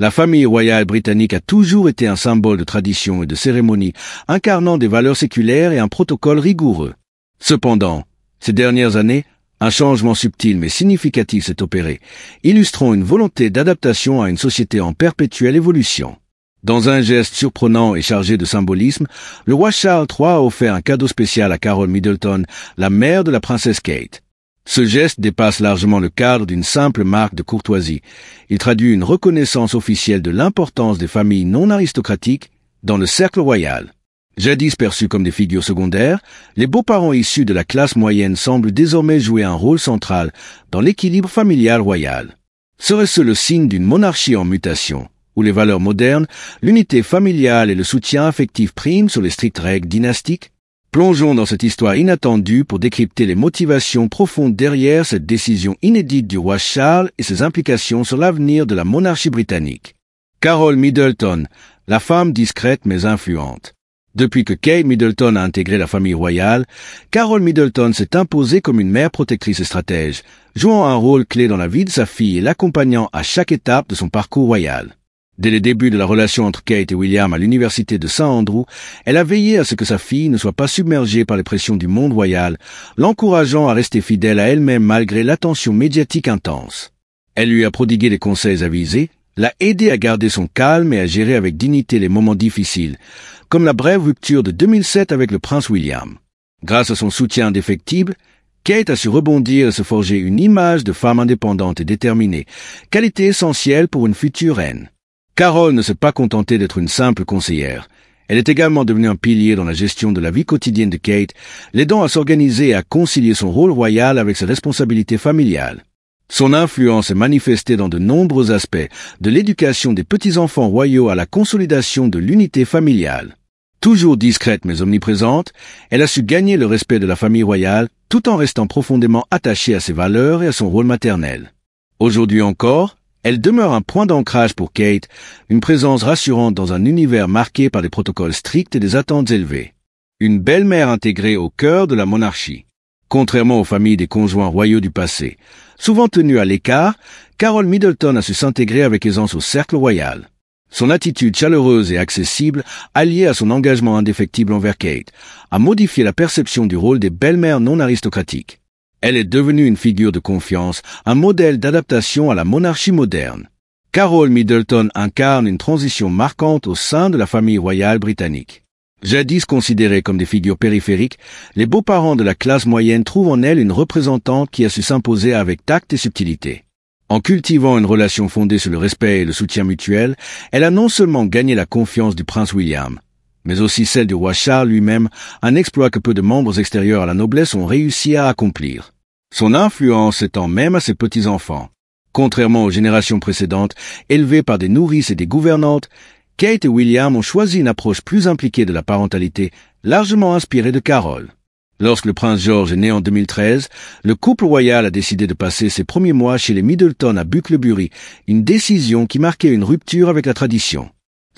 La famille royale britannique a toujours été un symbole de tradition et de cérémonie, incarnant des valeurs séculaires et un protocole rigoureux. Cependant, ces dernières années, un changement subtil mais significatif s'est opéré, illustrant une volonté d'adaptation à une société en perpétuelle évolution. Dans un geste surprenant et chargé de symbolisme, le roi Charles III a offert un cadeau spécial à Carol Middleton, la mère de la princesse Kate. Ce geste dépasse largement le cadre d'une simple marque de courtoisie. Il traduit une reconnaissance officielle de l'importance des familles non aristocratiques dans le cercle royal. Jadis perçus comme des figures secondaires, les beaux-parents issus de la classe moyenne semblent désormais jouer un rôle central dans l'équilibre familial royal. Serait-ce le signe d'une monarchie en mutation, où les valeurs modernes, l'unité familiale et le soutien affectif priment sur les strictes règles dynastiques? Plongeons dans cette histoire inattendue pour décrypter les motivations profondes derrière cette décision inédite du roi Charles et ses implications sur l'avenir de la monarchie britannique. Carol Middleton, la femme discrète mais influente. Depuis que Kate Middleton a intégré la famille royale, Carol Middleton s'est imposée comme une mère protectrice et stratège, jouant un rôle clé dans la vie de sa fille et l'accompagnant à chaque étape de son parcours royal. Dès les débuts de la relation entre Kate et William à l'université de St Andrews, elle a veillé à ce que sa fille ne soit pas submergée par les pressions du monde royal, l'encourageant à rester fidèle à elle-même malgré l'attention médiatique intense. Elle lui a prodigué des conseils avisés, l'a aidé à garder son calme et à gérer avec dignité les moments difficiles, comme la brève rupture de 2007 avec le prince William. Grâce à son soutien indéfectible, Kate a su rebondir et se forger une image de femme indépendante et déterminée, qualité essentielle pour une future reine. Carol ne s'est pas contentée d'être une simple conseillère. Elle est également devenue un pilier dans la gestion de la vie quotidienne de Kate, l'aidant à s'organiser et à concilier son rôle royal avec ses responsabilités familiales. Son influence est manifestée dans de nombreux aspects, de l'éducation des petits-enfants royaux à la consolidation de l'unité familiale. Toujours discrète mais omniprésente, elle a su gagner le respect de la famille royale tout en restant profondément attachée à ses valeurs et à son rôle maternel. Aujourd'hui encore, elle demeure un point d'ancrage pour Kate, une présence rassurante dans un univers marqué par des protocoles stricts et des attentes élevées. Une belle-mère intégrée au cœur de la monarchie. Contrairement aux familles des conjoints royaux du passé, souvent tenues à l'écart, Carol Middleton a su s'intégrer avec aisance au cercle royal. Son attitude chaleureuse et accessible, alliée à son engagement indéfectible envers Kate, a modifié la perception du rôle des belles-mères non aristocratiques. Elle est devenue une figure de confiance, un modèle d'adaptation à la monarchie moderne. Carol Middleton incarne une transition marquante au sein de la famille royale britannique. Jadis considérées comme des figures périphériques, les beaux-parents de la classe moyenne trouvent en elle une représentante qui a su s'imposer avec tact et subtilité. En cultivant une relation fondée sur le respect et le soutien mutuel, elle a non seulement gagné la confiance du prince William, mais aussi celle du roi Charles lui-même, un exploit que peu de membres extérieurs à la noblesse ont réussi à accomplir. Son influence s'étend même à ses petits-enfants. Contrairement aux générations précédentes, élevées par des nourrices et des gouvernantes, Kate et William ont choisi une approche plus impliquée de la parentalité, largement inspirée de Carol. Lorsque le prince George est né en 2013, le couple royal a décidé de passer ses premiers mois chez les Middleton à Bucklebury, une décision qui marquait une rupture avec la tradition.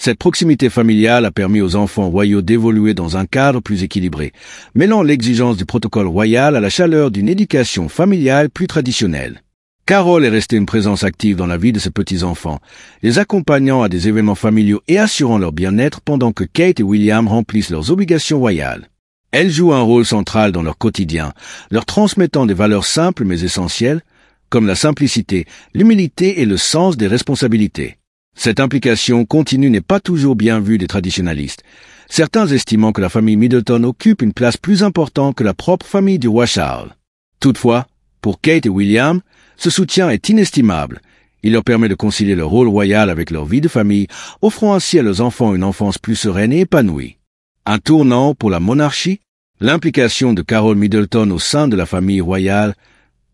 Cette proximité familiale a permis aux enfants royaux d'évoluer dans un cadre plus équilibré, mêlant l'exigence du protocole royal à la chaleur d'une éducation familiale plus traditionnelle. Carol est restée une présence active dans la vie de ses petits-enfants, les accompagnant à des événements familiaux et assurant leur bien-être pendant que Kate et William remplissent leurs obligations royales. Elle joue un rôle central dans leur quotidien, leur transmettant des valeurs simples mais essentielles, comme la simplicité, l'humilité et le sens des responsabilités. Cette implication continue n'est pas toujours bien vue des traditionalistes, certains estimant que la famille Middleton occupe une place plus importante que la propre famille du roi Charles. Toutefois, pour Kate et William, ce soutien est inestimable. Il leur permet de concilier leur rôle royal avec leur vie de famille, offrant ainsi à leurs enfants une enfance plus sereine et épanouie. Un tournant pour la monarchie, l'implication de Carol Middleton au sein de la famille royale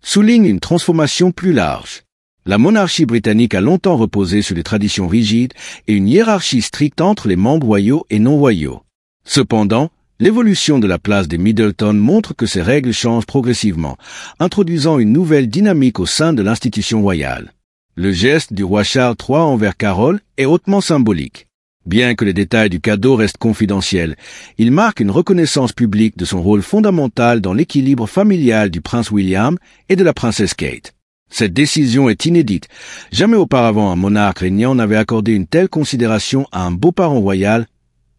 souligne une transformation plus large. La monarchie britannique a longtemps reposé sur des traditions rigides et une hiérarchie stricte entre les membres royaux et non royaux. Cependant, l'évolution de la place des Middleton montre que ces règles changent progressivement, introduisant une nouvelle dynamique au sein de l'institution royale. Le geste du roi Charles III envers Carol est hautement symbolique. Bien que les détails du cadeau restent confidentiels, il marque une reconnaissance publique de son rôle fondamental dans l'équilibre familial du prince William et de la princesse Kate. Cette décision est inédite. Jamais auparavant un monarque régnant n'avait accordé une telle considération à un beau-parent royal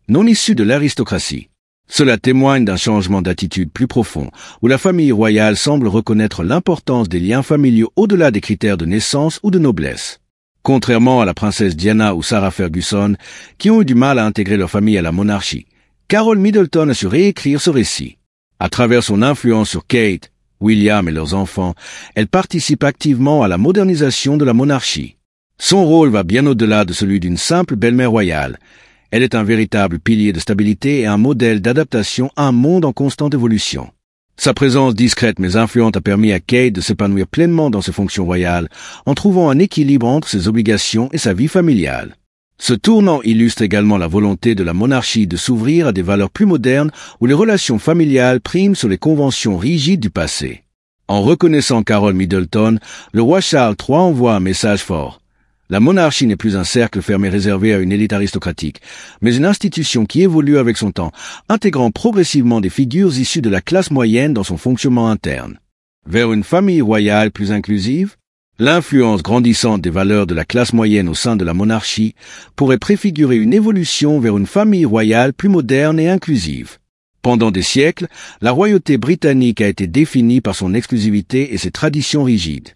non issu de l'aristocratie. Cela témoigne d'un changement d'attitude plus profond, où la famille royale semble reconnaître l'importance des liens familiaux au-delà des critères de naissance ou de noblesse. Contrairement à la princesse Diana ou Sarah Ferguson, qui ont eu du mal à intégrer leur famille à la monarchie, Carole Middleton a su réécrire ce récit. À travers son influence sur Kate, William et leurs enfants, elle participe activement à la modernisation de la monarchie. Son rôle va bien au-delà de celui d'une simple belle-mère royale. Elle est un véritable pilier de stabilité et un modèle d'adaptation à un monde en constante évolution. Sa présence discrète mais influente a permis à Kate de s'épanouir pleinement dans ses fonctions royales, en trouvant un équilibre entre ses obligations et sa vie familiale. Ce tournant illustre également la volonté de la monarchie de s'ouvrir à des valeurs plus modernes où les relations familiales priment sur les conventions rigides du passé. En reconnaissant Carole Middleton, le roi Charles III envoie un message fort. La monarchie n'est plus un cercle fermé réservé à une élite aristocratique, mais une institution qui évolue avec son temps, intégrant progressivement des figures issues de la classe moyenne dans son fonctionnement interne. Vers une famille royale plus inclusive, l'influence grandissante des valeurs de la classe moyenne au sein de la monarchie pourrait préfigurer une évolution vers une famille royale plus moderne et inclusive. Pendant des siècles, la royauté britannique a été définie par son exclusivité et ses traditions rigides.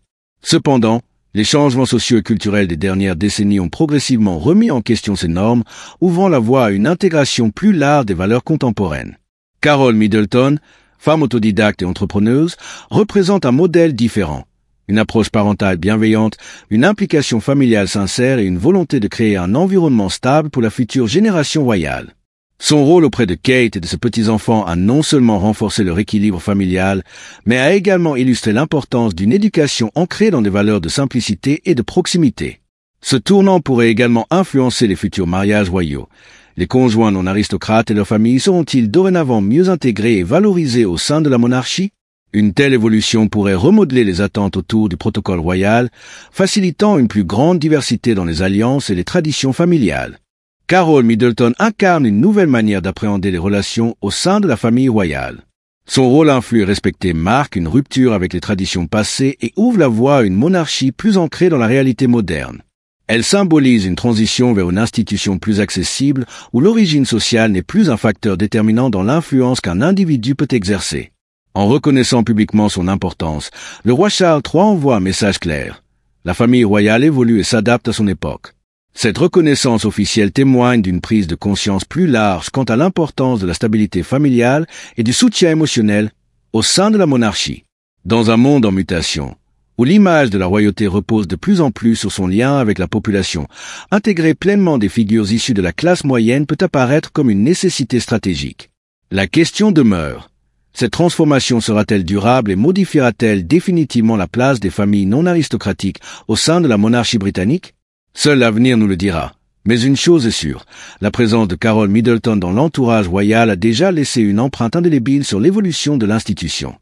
Cependant, les changements sociaux et culturels des dernières décennies ont progressivement remis en question ces normes, ouvrant la voie à une intégration plus large des valeurs contemporaines. Carole Middleton, femme autodidacte et entrepreneuse, représente un modèle différent. Une approche parentale bienveillante, une implication familiale sincère et une volonté de créer un environnement stable pour la future génération royale. Son rôle auprès de Kate et de ses petits-enfants a non seulement renforcé leur équilibre familial, mais a également illustré l'importance d'une éducation ancrée dans des valeurs de simplicité et de proximité. Ce tournant pourrait également influencer les futurs mariages royaux. Les conjoints non aristocrates et leurs familles seront-ils dorénavant mieux intégrés et valorisés au sein de la monarchie? Une telle évolution pourrait remodeler les attentes autour du protocole royal, facilitant une plus grande diversité dans les alliances et les traditions familiales. Carole Middleton incarne une nouvelle manière d'appréhender les relations au sein de la famille royale. Son rôle influent et respecté marque une rupture avec les traditions passées et ouvre la voie à une monarchie plus ancrée dans la réalité moderne. Elle symbolise une transition vers une institution plus accessible où l'origine sociale n'est plus un facteur déterminant dans l'influence qu'un individu peut exercer. En reconnaissant publiquement son importance, le roi Charles III envoie un message clair. La famille royale évolue et s'adapte à son époque. Cette reconnaissance officielle témoigne d'une prise de conscience plus large quant à l'importance de la stabilité familiale et du soutien émotionnel au sein de la monarchie. Dans un monde en mutation, où l'image de la royauté repose de plus en plus sur son lien avec la population, intégrer pleinement des figures issues de la classe moyenne peut apparaître comme une nécessité stratégique. La question demeure. Cette transformation sera-t-elle durable et modifiera-t-elle définitivement la place des familles non aristocratiques au sein de la monarchie britannique? Seul l'avenir nous le dira. Mais une chose est sûre, la présence de Carole Middleton dans l'entourage royal a déjà laissé une empreinte indélébile sur l'évolution de l'institution.